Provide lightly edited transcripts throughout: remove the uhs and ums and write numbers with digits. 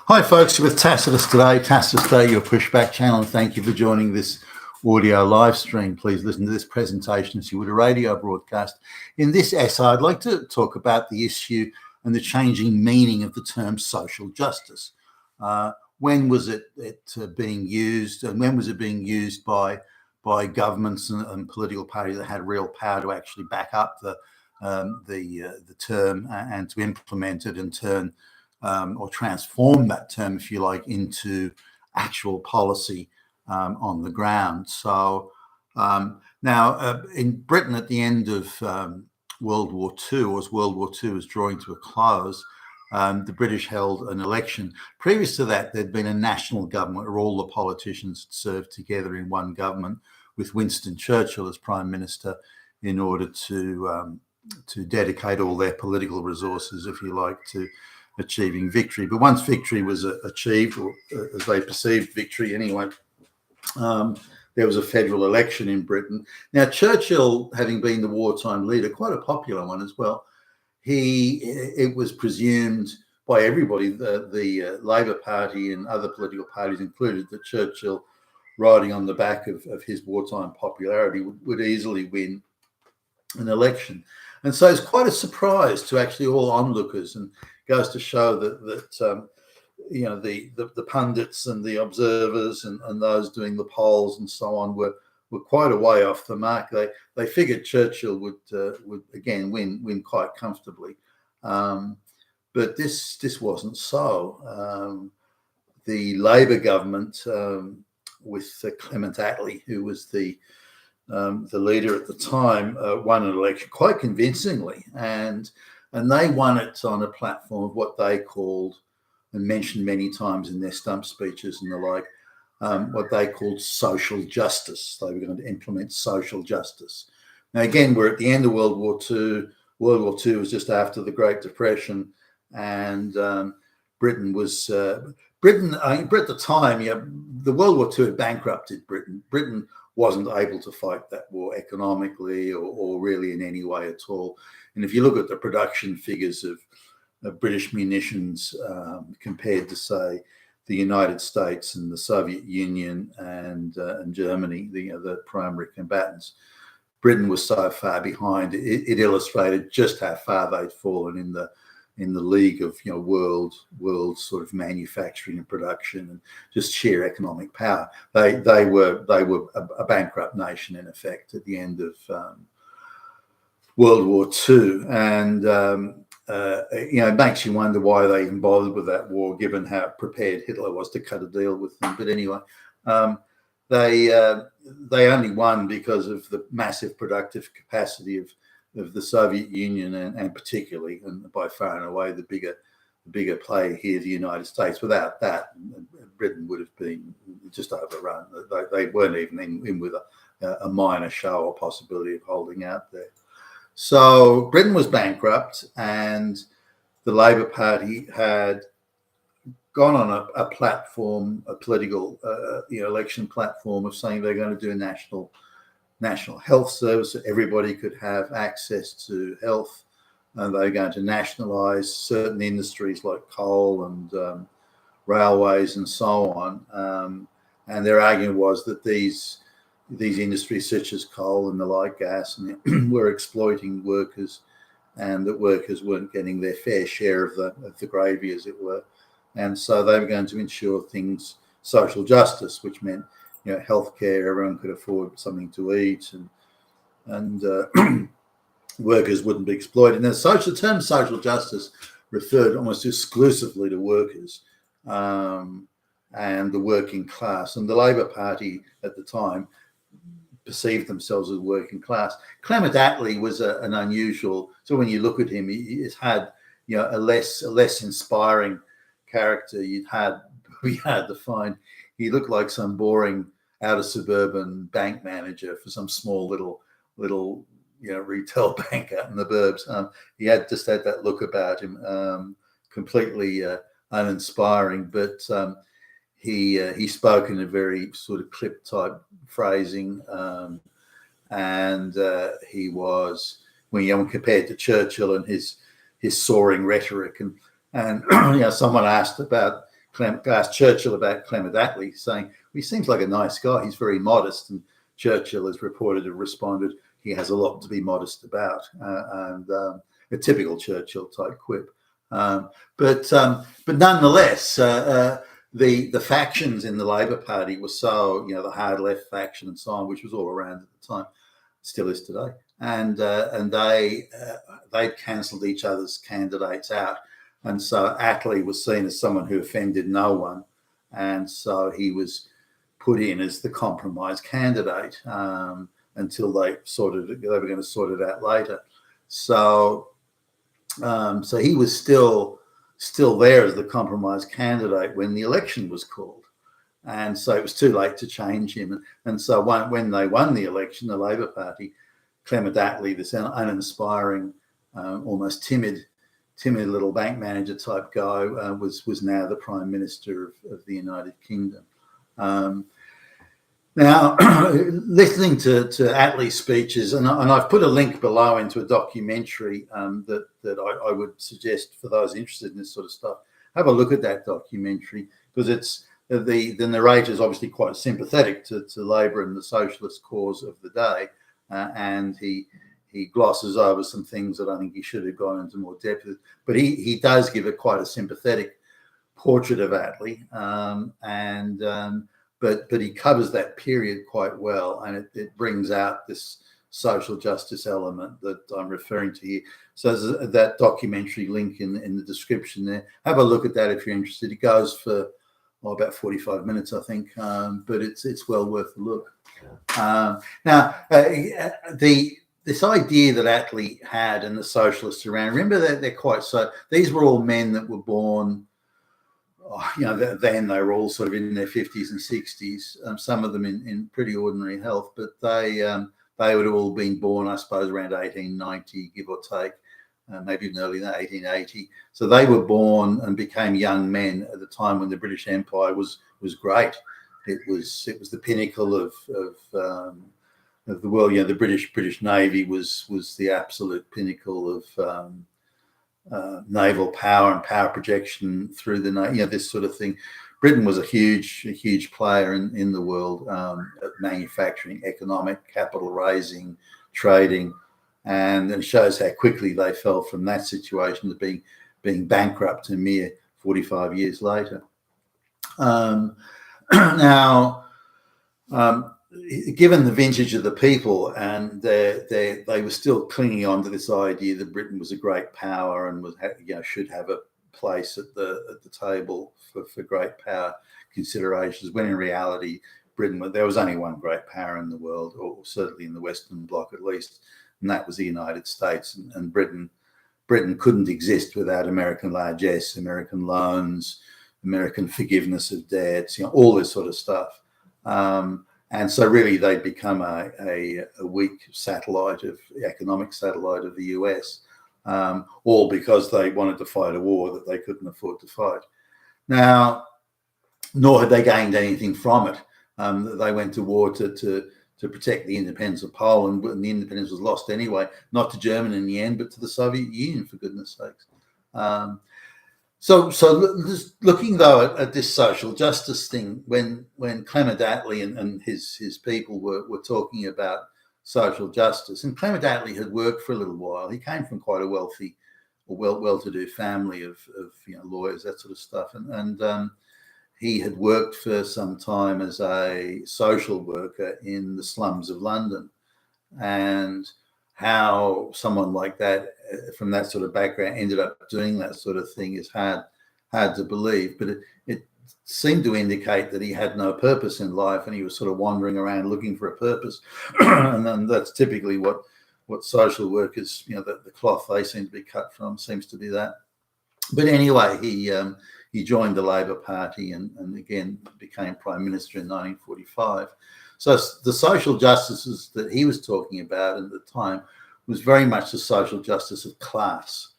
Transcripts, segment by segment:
Hi folks, you're with Tacitus today. Tacitus Day, your pushback channel, and thank you for joining this audio live stream. Please listen to this presentation as you would a radio broadcast. In this essay, I'd like to talk about the issue and the changing meaning of the term social justice. When was it being used, and when was it being used by governments and political parties that had real power to actually back up the term and to implement it and turn or transform that term, if you like, into actual policy on the ground. So now in Britain at the end of World War II, as World War II was drawing to a close, the British held an election. Previous to that, there'd been a national government where all the politicians had served together in one government with Winston Churchill as Prime Minister in order to dedicate all their political resources, if you like, to achieving victory. But once victory was achieved, or as they perceived victory anyway, there was a federal election in Britain. Now, Churchill, having been the wartime leader, quite a popular one as well, it was presumed by everybody, the Labour Party and other political parties included, that Churchill, riding on the back of his wartime popularity, would easily win an election. And so it's quite a surprise to actually all onlookers, and goes to show that the pundits and the observers and those doing the polls and so on were quite a way off the mark. They figured Churchill would again win quite comfortably, but this wasn't so. The Labour government with Clement Attlee, who was the leader at the time, won an election quite convincingly, and they won it on a platform of what they called, and mentioned many times in their stump speeches and the like, what they called social justice. They were going to implement social justice. Now, again, we're at the end of World War II. World War II was just after the Great Depression, and Britain was at the time. The World War II had bankrupted Britain. Britain wasn't able to fight that war economically or really in any way at all. And if you look at the production figures of British munitions compared to, say, the United States and the Soviet Union and Germany, the primary combatants, Britain was so far behind. It illustrated just how far they'd fallen in the league of world sort of manufacturing and production and just sheer economic power. They were a bankrupt nation in effect at the end of World War II, and it makes you wonder why they even bothered with that war, given how prepared Hitler was to cut a deal with them. But anyway, they only won because of the massive productive capacity of the Soviet Union and particularly, and by far and away, the bigger player here, the United States. Without that, Britain would have been just overrun. They weren't even in with a minor show or possibility of holding out there. So Britain was bankrupt, and the Labour Party had gone on a platform, a political election platform of saying they're going to do a national health service so everybody could have access to health, and they're going to nationalise certain industries like coal and railways and so on. And their argument was that these industries such as coal and the like, gas, and were exploiting workers, and that workers weren't getting their fair share of the gravy, as it were. And so they were going to ensure social justice, which meant healthcare, everyone could afford something to eat, and workers wouldn't be exploited. And the term social justice referred almost exclusively to workers and the working class. And the Labour Party at the time perceived themselves as working class. Clement Attlee was an unusual. So when you look at him, he's had a less inspiring character. You'd be hard to find. He looked like some boring outer suburban bank manager for some small little retail bank out in the burbs. He had that look about him, completely uninspiring, but he spoke in a very sort of clip type phrasing, and he was, when compared to Churchill and his soaring rhetoric, and someone asked about asked Churchill about Clement Attlee, saying, he seems like a nice guy. He's very modest. And Churchill is reported to have responded, he has a lot to be modest about. A typical Churchill type quip. But nonetheless, the factions in the Labor Party were so, the hard left faction and so on, which was all around at the time, still is today. And they cancelled each other's candidates out. And so Attlee was seen as someone who offended no one. And so he was put in as the compromise candidate until they were going to sort it out later. So he was still there as the compromise candidate when the election was called. And so it was too late to change him. And so when they won the election, the Labor Party, Clement Attlee, this uninspiring, almost timid little bank manager type guy, was now the Prime Minister of the United Kingdom. Now, listening to Attlee's speeches, and I've put a link below into a documentary that I would suggest for those interested in this sort of stuff, have a look at that documentary, because it's the narrator is obviously quite sympathetic to Labor and the socialist cause of the day, and he glosses over some things that I think he should have gone into more depth with. But he does give it quite a sympathetic portrait of Attlee, but he covers that period quite well, and it brings out this social justice element that I'm referring to here. So there's that documentary link in the description there. Have a look at that if you're interested. It goes for about 45 minutes, I think, but it's well worth a look. This idea that Attlee had and the socialists around, remember that they're quite so. These were all men that were born. Then they were all sort of in their 50s and 60s. Some of them in pretty ordinary health, but they would have all been born, I suppose, around 1890, give or take, maybe even earlier than 1880. So they were born and became young men at the time when the British Empire was great. It was the pinnacle of the world. The British Navy was the absolute pinnacle of naval power and power projection through the this sort of thing. Britain was a huge player in the world, at manufacturing, economic, capital raising, trading, and it shows how quickly they fell from that situation to being bankrupt a mere 45 years later. Given the vintage of the people, and they were still clinging on to this idea that Britain was a great power and should have a place at the table for great power considerations, when in reality there was only one great power in the world, or certainly in the Western Bloc at least, and that was the United States. And Britain couldn't exist without American largesse, American loans, American forgiveness of debts, all this sort of stuff. And so really they'd become a weak economic satellite of the US, all because they wanted to fight a war that they couldn't afford to fight. Now, nor had they gained anything from it. They went to war to protect the independence of Poland, and the independence was lost anyway, not to Germany in the end, but to the Soviet Union, for goodness sakes. So just looking though at this social justice thing, when Clement Attlee and his people were talking about social justice, and Clement Attlee had worked for a little while. He came from quite a wealthy, or well-to-do family of lawyers, that sort of stuff, and he had worked for some time as a social worker in the slums of London, and how someone like that, from that sort of background, ended up doing that sort of thing is hard to believe. But it seemed to indicate that he had no purpose in life, and he was sort of wandering around looking for a purpose. And then that's typically what social workers, the cloth they seem to be cut from seems to be that. But anyway, he joined the Labor Party and again became Prime Minister in 1945. So the social justices that he was talking about at the time was very much the social justice of class.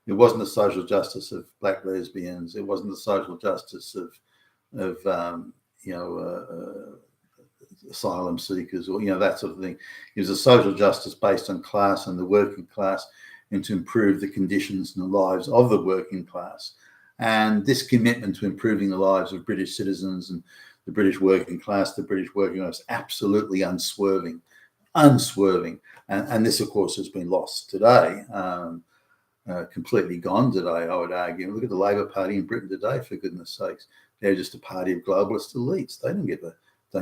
It wasn't the social justice of black lesbians. It wasn't the social justice of asylum seekers, or that sort of thing. It was a social justice based on class and the working class, and to improve the conditions and the lives of the working class. And this commitment to improving the lives of British citizens and the British working class, the British working class, absolutely unswerving. And this, of course, has been lost today, completely gone today, I would argue. Look at the Labor Party in Britain today, for goodness sakes. They're just a party of globalist elites. They don't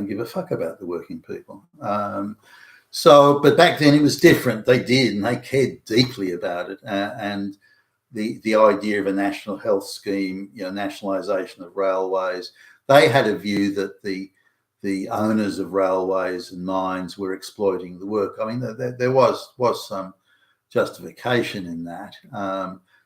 give a fuck about the working people. But back then it was different. They did, and they cared deeply about it. And the idea of a national health scheme, nationalisation of railways, they had a view that the owners of railways and mines were exploiting the work. I mean, there was some justification in that.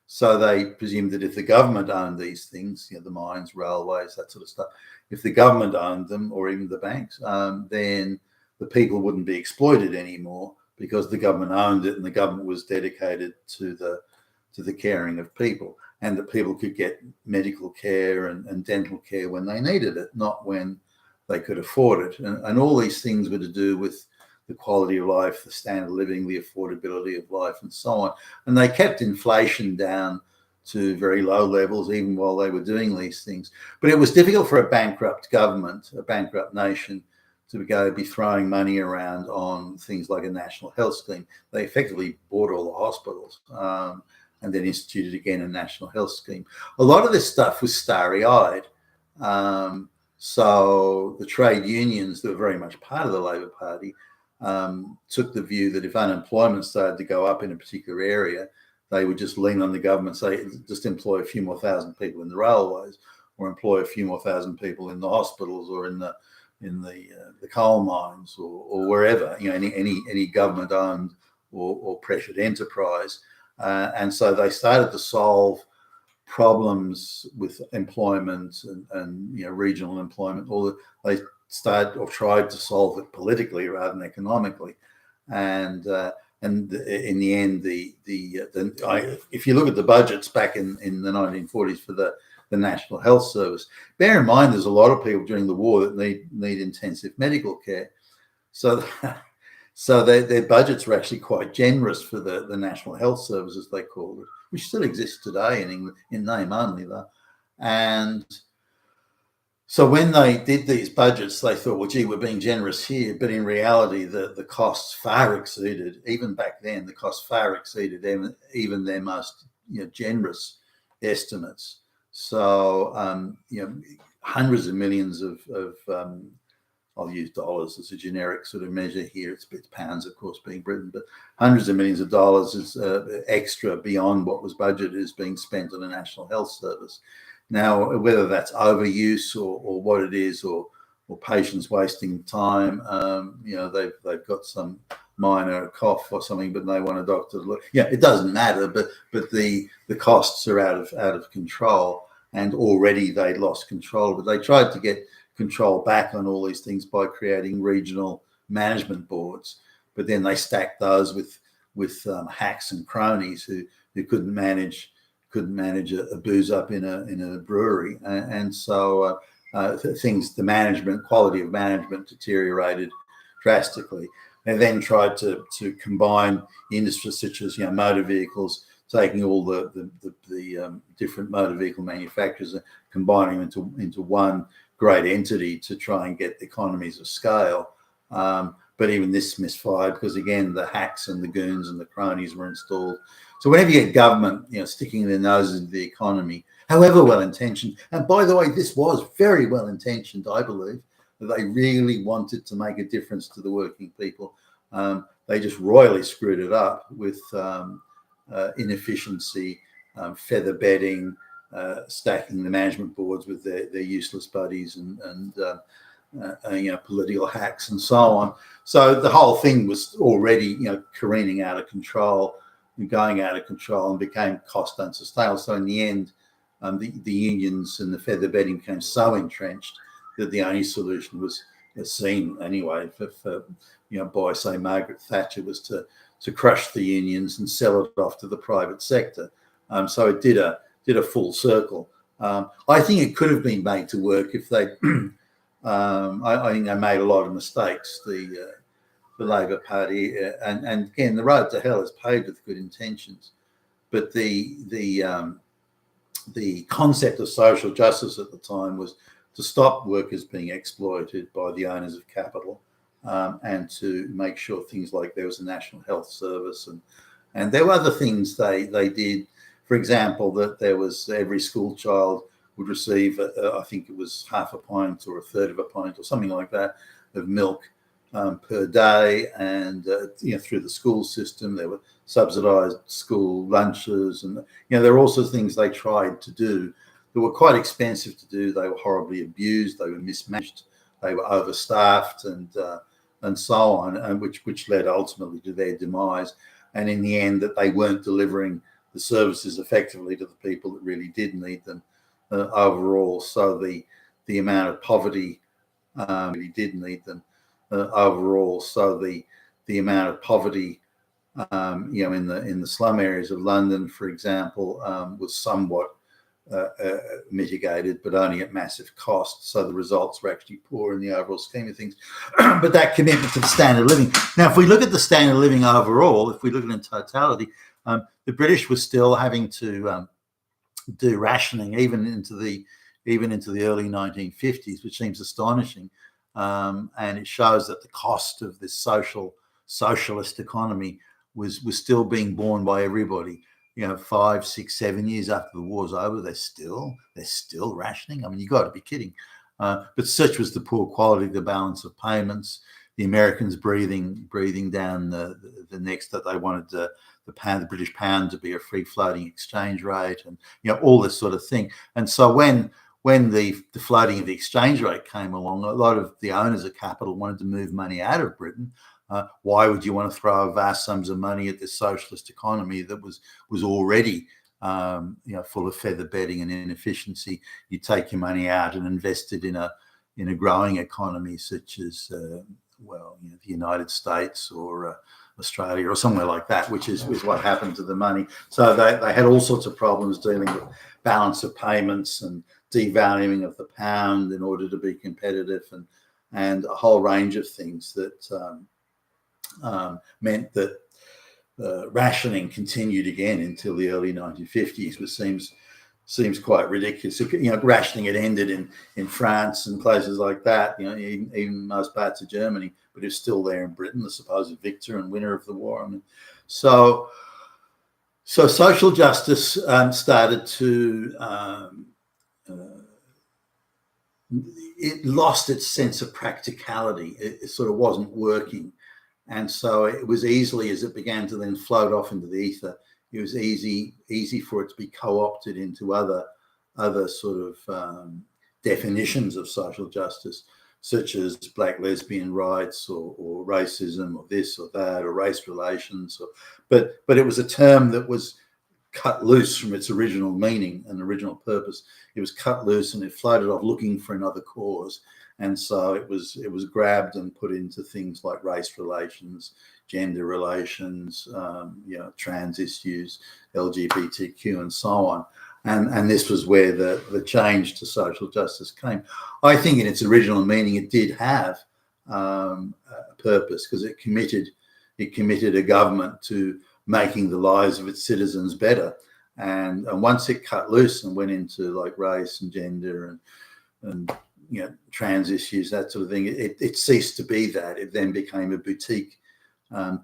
So they presumed that if the government owned these things, the mines, railways, that sort of stuff, if the government owned them, or even the banks, then the people wouldn't be exploited anymore because the government owned it and the government was dedicated to the caring of people, and that people could get medical care and dental care when they needed it, not when they could afford it. And all these things were to do with the quality of life, the standard of living, the affordability of life, and so on. And they kept inflation down to very low levels, even while they were doing these things. But it was difficult for a bankrupt government, a bankrupt nation, to be throwing money around on things like a national health scheme. They effectively bought all the hospitals and then instituted again a national health scheme. A lot of this stuff was starry-eyed. So the trade unions that were very much part of the Labor Party took the view that if unemployment started to go up in a particular area, they would just lean on the government, say, just employ a few more thousand people in the railways, or employ a few more thousand people in the hospitals, or in the coal mines, or wherever, any government owned or pressured enterprise. And so they started to solve problems with employment and regional employment, or they started or tried to solve it politically rather than economically. And in the end, if you look at the budgets back in the 1940s for the National Health Service, bear in mind there's a lot of people during the war that need intensive medical care. So their budgets were actually quite generous for the National Health Service, as they called it, which still exists today in England, in name only though. And so when they did these budgets, they thought, well, gee, we're being generous here. But in reality, the costs far exceeded, even back then, the costs far exceeded even their most generous estimates. So, hundreds of millions of I'll use dollars as a generic sort of measure here. It's pounds, of course, being Britain, but hundreds of millions of dollars is extra beyond what was budgeted is being spent on a National Health Service. Now, whether that's overuse or what it is, or patients wasting time, they've got some minor cough or something, but they want a doctor to look. It doesn't matter, but the costs are out of control, and already they lost control. But they tried to get control back on all these things by creating regional management boards, but then they stacked those with hacks and cronies who couldn't manage a booze up in a brewery, and so the quality of management deteriorated drastically. They then tried to combine industries such as motor vehicles, taking all the different motor vehicle manufacturers and combining them into one great entity to try and get economies of scale. But even this misfired because, again, the hacks and the goons and the cronies were installed. So whenever you get government, sticking their noses into the economy, however well-intentioned, and by the way, this was very well-intentioned, I believe, that they really wanted to make a difference to the working people. They just royally screwed it up with inefficiency, feather bedding, stacking the management boards with their useless buddies and political hacks and so on. So the whole thing was already, careening out of control, going out of control, and became cost unsustainable. So in the end, the unions and the feather bedding became so entrenched that the only solution was seen anyway for by, say, Margaret Thatcher, was to crush the unions and sell it off to the private sector. So it did a full circle. I think it could have been made to work if they. I think they made a lot of mistakes. The Labor Party, and again, the road to hell is paved with good intentions, but the the concept of social justice at the time was to stop workers being exploited by the owners of capital, and to make sure things like there was a national health service, and there were other things they did. For example, that there was every school child would receive, I think it was half a pint or a third of a pint or something like that of milk per day, and through the school system there were subsidised school lunches, and there were also things they tried to do that were quite expensive to do. They were horribly abused, they were mismanaged, they were overstaffed, and so on, and which led ultimately to their demise. And in the end, that they weren't delivering the services effectively to the people that really did need them overall. So the amount of poverty really did need them overall. So the amount of poverty in the slum areas of London, for example, was somewhat mitigated, but only at massive cost. So the results were actually poor in the overall scheme of things. But that commitment to the standard of living. Now, if we look at the standard of living overall, if we look at it in totality, the British were still having to do rationing even into the early 1950s, which seems astonishing. And it shows that the cost of this socialist economy was still being borne by everybody. 5, 6, 7 years after the war's over, they're still rationing. I mean, you got to be kidding. But such was the poor quality, the balance of payments, the Americans breathing down the necks that they wanted the British pound to be a free floating exchange rate, and all this sort of thing. And so when the floating of the exchange rate came along, a lot of the owners of capital wanted to move money out of Britain. Why would you want to throw vast sums of money at this socialist economy that was already full of feather bedding and inefficiency? You take your money out and invest it in a growing economy such as the United States or Australia or somewhere like that, which is what happened to the money. So they had all sorts of problems dealing with balance of payments and devaluing of the pound in order to be competitive, and a whole range of things that meant that rationing continued again until the early 1950s, which seems quite ridiculous. Rationing had ended in France and places like that, even most parts of Germany, but it's still there in Britain, the supposed victor and winner of the war. I mean, so social justice started to it lost its sense of practicality. It sort of wasn't working. And so it was easily, as it began to then float off into the ether, it was easy for it to be co-opted into other sort of definitions of social justice, such as black lesbian rights or racism or this or that or race relations. But it was a term that was cut loose from its original meaning and original purpose. It was cut loose and it floated off looking for another cause. And so it was grabbed and put into things like race relations, gender relations, trans issues, LGBTQ, and so on. And this was where the change to social justice came. I think in its original meaning, it did have a purpose, because it committed a government to making the lives of its citizens better. And once it cut loose and went into like race and gender and trans issues, that sort of thing, it ceased to be that. It then became a boutique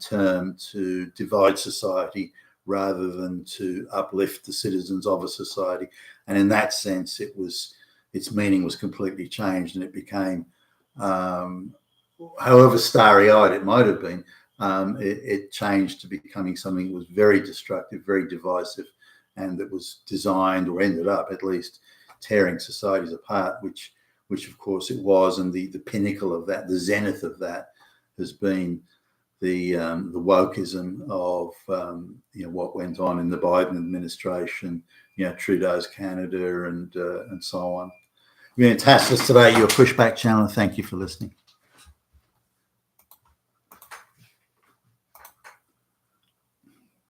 term to divide society rather than to uplift the citizens of a society. And in that sense, its meaning was completely changed, and it became, however starry-eyed it might have been, it changed to becoming something that was very destructive, very divisive, and that was designed, or ended up at least, tearing societies apart, which of course it was. And the pinnacle of that, the zenith of that, has been the wokeism of what went on in the Biden administration, Trudeau's Canada, and so on. I'm going to task this today, your Pushback channel. Thank you for listening.